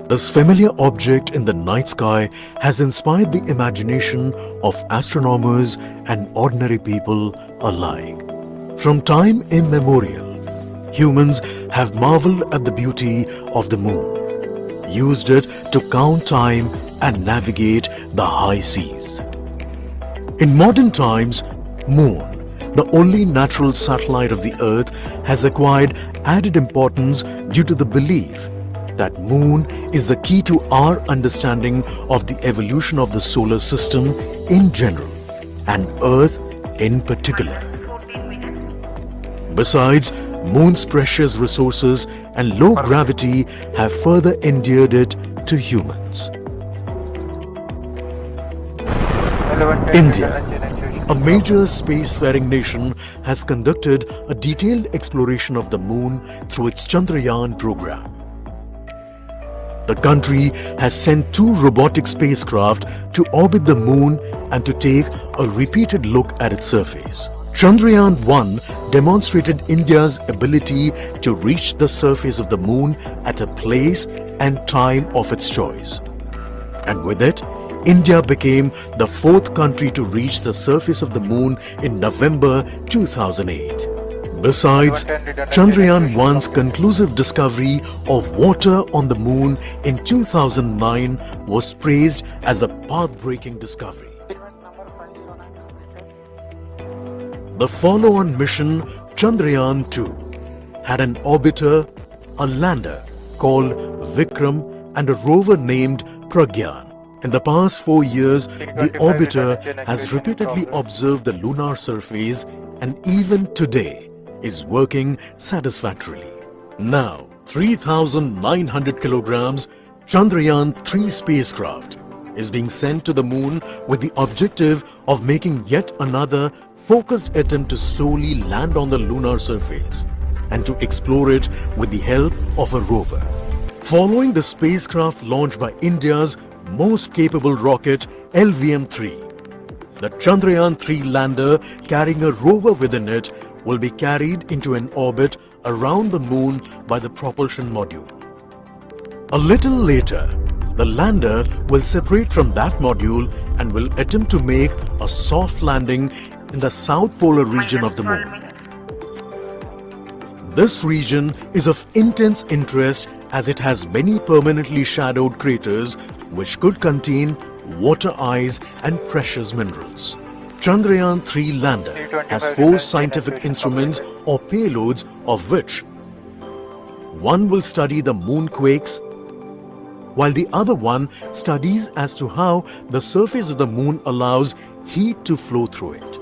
This familiar object in the night sky has inspired the imagination of astronomers and ordinary people alike. From time immemorial, humans have marveled at the beauty of the moon, used it to count time and navigate the high seas. In modern times, Moon, the only natural satellite of the Earth, has acquired added importance due to the belief that Moon is the key to our understanding of the evolution of the solar system in general and Earth in particular. Besides, Moon's precious resources and low gravity have further endeared it to humans. India, a major spacefaring nation, has conducted a detailed exploration of the Moon through its Chandrayaan program. The country has sent 2 robotic spacecraft to orbit the Moon and to take a repeated look at its surface. Chandrayaan-3 demonstrated India's ability to reach the surface of the Moon at a place and time of its choice. And with it, India became the 4th country to reach the surface of the Moon in November 2008. Besides, Chandrayaan-1's conclusive discovery of water on the Moon in 2009 was praised as a path-breaking discovery. The follow-on mission, Chandrayaan-2, had an orbiter, a lander called Vikram, and a rover named Pragyan. In the past 4 years, the orbiter has repeatedly observed the lunar surface and even today is working satisfactorily. Now, 3,900 kilograms Chandrayaan-3 spacecraft is being sent to the Moon with the objective of making yet another focused attempt to slowly land on the lunar surface and to explore it with the help of a rover. Following the spacecraft launched by India's most capable rocket LVM3, the Chandrayaan-3 lander carrying a rover within it will be carried into an orbit around the Moon by the propulsion module. A little later, the lander will separate from that module and will attempt to make a soft landing in the south polar region of the Moon. This region is of intense interest as it has many permanently shadowed craters which could contain water ice and precious minerals. Chandrayaan-3 lander has 4 scientific instruments or payloads, of which one will study the moonquakes, while the other one studies as to how the surface of the Moon allows heat to flow through it.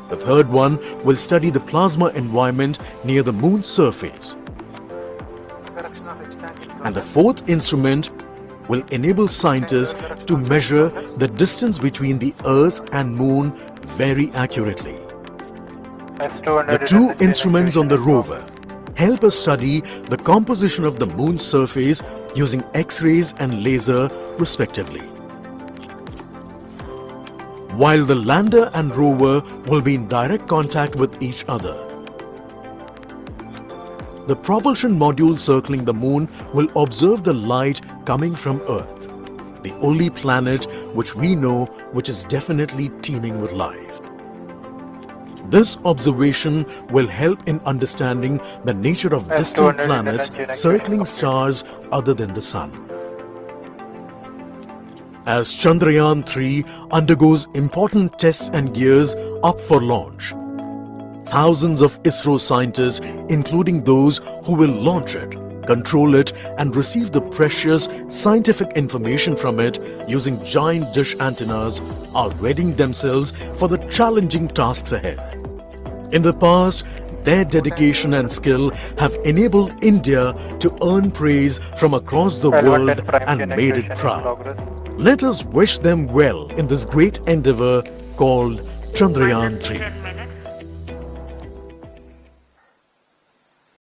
The third one will study the plasma environment near the Moon's surface. And the 4th instrument will enable scientists to measure the distance between the Earth and Moon very accurately. The 2 instruments on the rover help us study the composition of the Moon's surface using X-rays and laser respectively. While the lander and rover will be in direct contact with each other. The propulsion module circling the Moon will observe the light coming from Earth, the only planet which we know which is definitely teeming with life. This observation will help in understanding the nature of distant planets circling stars other than the Sun. As Chandrayaan-3 undergoes important tests and gears up for launch, thousands of ISRO scientists, including those who will launch it, control it and receive the precious scientific information from it using giant dish antennas, are readying themselves for the challenging tasks ahead. In the past, their dedication and skill have enabled India to earn praise from across the world and made it proud. Let us wish them well in this great endeavor called Chandrayaan-3.